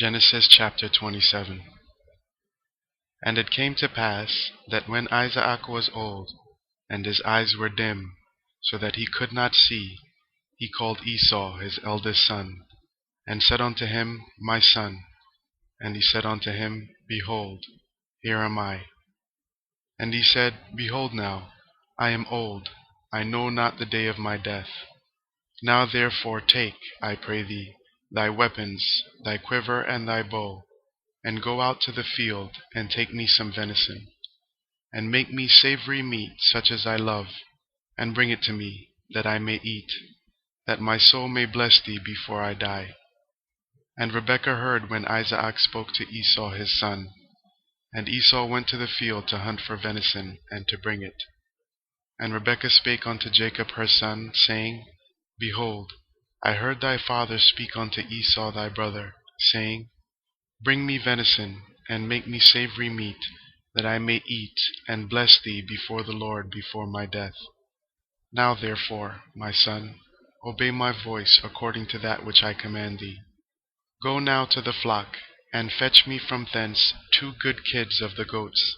Genesis chapter 27. And it came to pass that when Isaac was old, and his eyes were dim, so that he could not see, he called Esau his eldest son, and said unto him, My son. And he said unto him, Behold, here am I. And he said, Behold now, I am old, I know not the day of my death. Now therefore take, I pray thee, thy weapons, thy quiver and thy bow, and go out to the field, and take me some venison, and make me savoury meat such as I love, and bring it to me, that I may eat, that my soul may bless thee before I die. And Rebekah heard when Isaac spoke to Esau his son. And Esau went to the field to hunt for venison, and to bring it. And Rebekah spake unto Jacob her son, saying, Behold, I heard thy father speak unto Esau thy brother, saying, Bring me venison, and make me savoury meat, that I may eat, and bless thee before the Lord before my death. Now therefore, my son, obey my voice according to that which I command thee. Go now to the flock, and fetch me from thence 2 good kids of the goats,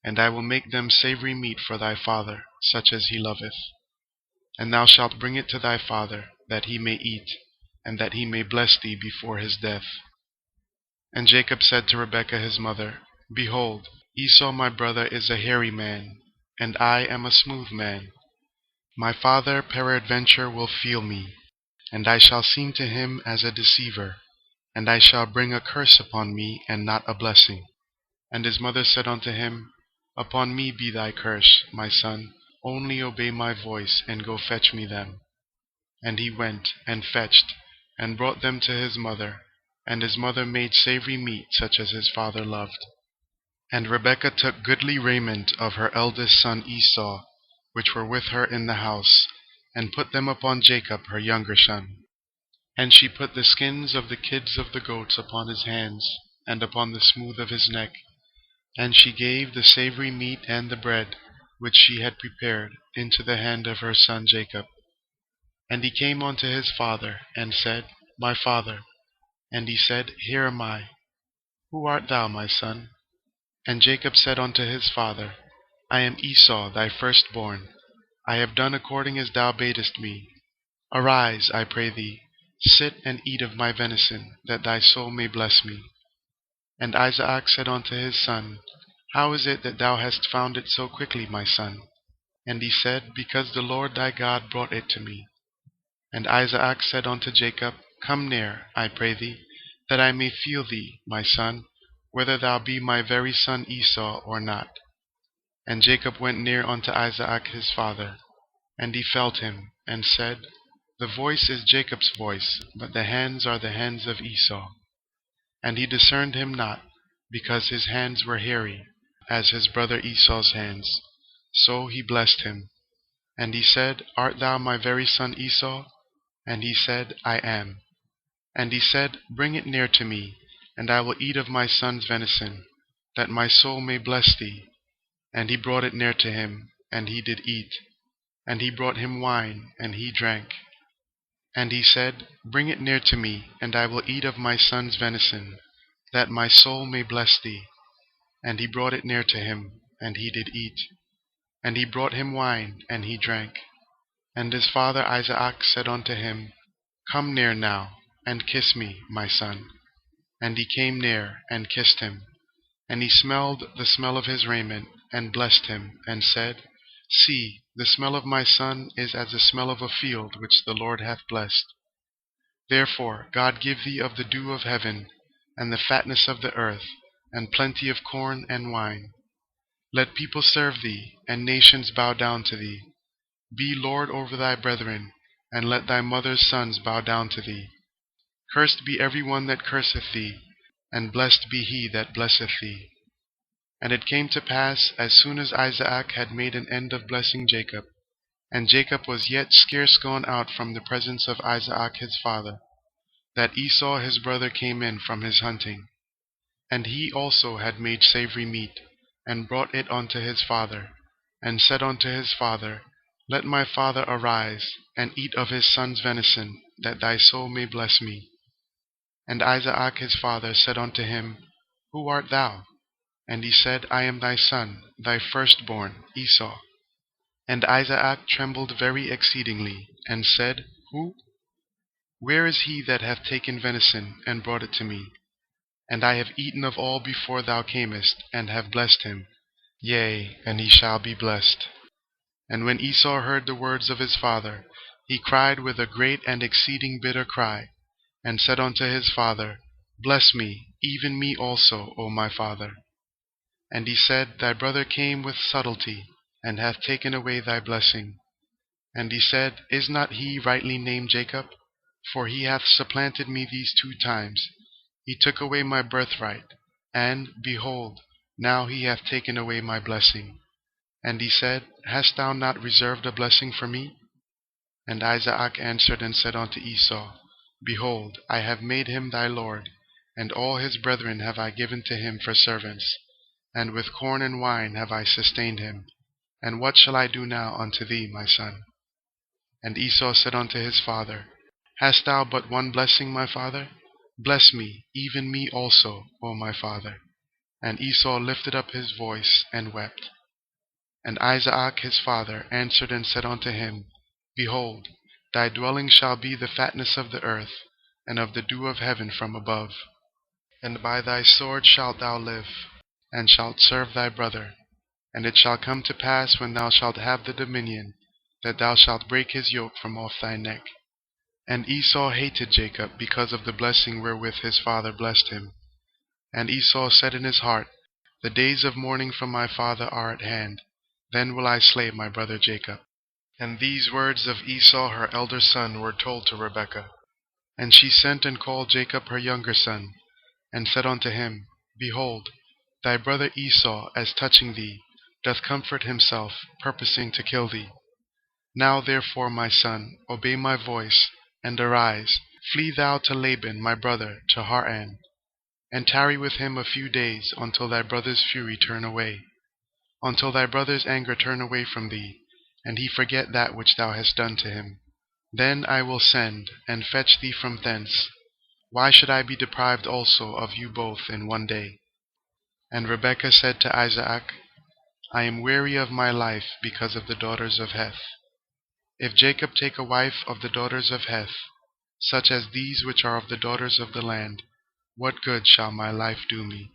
and I will make them savoury meat for thy father, such as he loveth. And thou shalt bring it to thy father, that he may eat, and that he may bless thee before his death. And Jacob said to Rebekah his mother, Behold, Esau my brother is a hairy man, and I am a smooth man. My father peradventure will feel me, and I shall seem to him as a deceiver, and I shall bring a curse upon me, and not a blessing. And his mother said unto him, Upon me be thy curse, my son, only obey my voice, and go fetch me them. And he went, and fetched, and brought them to his mother, and his mother made savoury meat such as his father loved. And Rebekah took goodly raiment of her eldest son Esau, which were with her in the house, and put them upon Jacob her younger son. And she put the skins of the kids of the goats upon his hands, and upon the smooth of his neck. And she gave the savoury meat and the bread, which she had prepared, into the hand of her son Jacob. And he came unto his father, and said, My father. And he said, Here am I. Who art thou, my son? And Jacob said unto his father, I am Esau thy firstborn. I have done according as thou badest me. Arise, I pray thee, sit and eat of my venison, that thy soul may bless me. And Isaac said unto his son, How is it that thou hast found it so quickly, my son? And he said, Because the Lord thy God brought it to me. And Isaac said unto Jacob, Come near, I pray thee, that I may feel thee, my son, whether thou be my very son Esau or not. And Jacob went near unto Isaac his father, and he felt him, and said, The voice is Jacob's voice, but the hands are the hands of Esau. And he discerned him not, because his hands were hairy, as his brother Esau's hands. So he blessed him. And he said, Art thou my very son Esau? And he said, I am. And he said, Bring it near to me, and I will eat of my son's venison, that my soul may bless thee. And he brought it near to him, and he did eat. And he brought him wine, and he drank. And he said, Bring it near to me, and I will eat of my son's venison, that my soul may bless thee. And he brought it near to him, and he did eat. And he brought him wine, and he drank. And his father Isaac said unto him, Come near now, and kiss me, my son. And he came near, and kissed him. And he smelled the smell of his raiment, and blessed him, and said, See, the smell of my son is as the smell of a field which the Lord hath blessed. Therefore God give thee of the dew of heaven, and the fatness of the earth, and plenty of corn and wine. Let people serve thee, and nations bow down to thee. Be Lord over thy brethren, and let thy mother's sons bow down to thee. Cursed be every one that curseth thee, and blessed be he that blesseth thee. And it came to pass, as soon as Isaac had made an end of blessing Jacob, and Jacob was yet scarce gone out from the presence of Isaac his father, that Esau his brother came in from his hunting. And he also had made savoury meat, and brought it unto his father, and said unto his father, Let my father arise, and eat of his son's venison, that thy soul may bless me. And Isaac his father said unto him, Who art thou? And he said, I am thy son, thy firstborn, Esau. And Isaac trembled very exceedingly, and said, Who? Where is he that hath taken venison, and brought it to me? And I have eaten of all before thou camest, and have blessed him. Yea, and he shall be blessed. And when Esau heard the words of his father, he cried with a great and exceeding bitter cry, and said unto his father, Bless me, even me also, O my father. And he said, Thy brother came with subtlety, and hath taken away thy blessing. And he said, Is not he rightly named Jacob? For he hath supplanted me these 2 times. He took away my birthright, and, behold, now he hath taken away my blessing. And he said, Hast thou not reserved a blessing for me? And Isaac answered and said unto Esau, Behold, I have made him thy lord, and all his brethren have I given to him for servants, and with corn and wine have I sustained him. And what shall I do now unto thee, my son? And Esau said unto his father, Hast thou but one blessing, my father? Bless me, even me also, O my father. And Esau lifted up his voice and wept. And Isaac his father answered and said unto him, Behold, thy dwelling shall be the fatness of the earth, and of the dew of heaven from above. And by thy sword shalt thou live, and shalt serve thy brother. And it shall come to pass, when thou shalt have the dominion, that thou shalt break his yoke from off thy neck. And Esau hated Jacob because of the blessing wherewith his father blessed him. And Esau said in his heart, The days of mourning for my father are at hand, then will I slay my brother Jacob. And these words of Esau her elder son were told to Rebekah. And she sent and called Jacob her younger son, and said unto him, Behold, thy brother Esau, as touching thee, doth comfort himself, purposing to kill thee. Now therefore, my son, obey my voice, and arise, flee thou to Laban my brother, to Haran, and tarry with him a few days, until thy brother's fury turn away, until thy brother's anger turn away from thee, and he forget that which thou hast done to him. Then I will send, and fetch thee from thence. Why should I be deprived also of you both in one day? And Rebekah said to Isaac, I am weary of my life because of the daughters of Heth. If Jacob take a wife of the daughters of Heth, such as these which are of the daughters of the land, what good shall my life do me?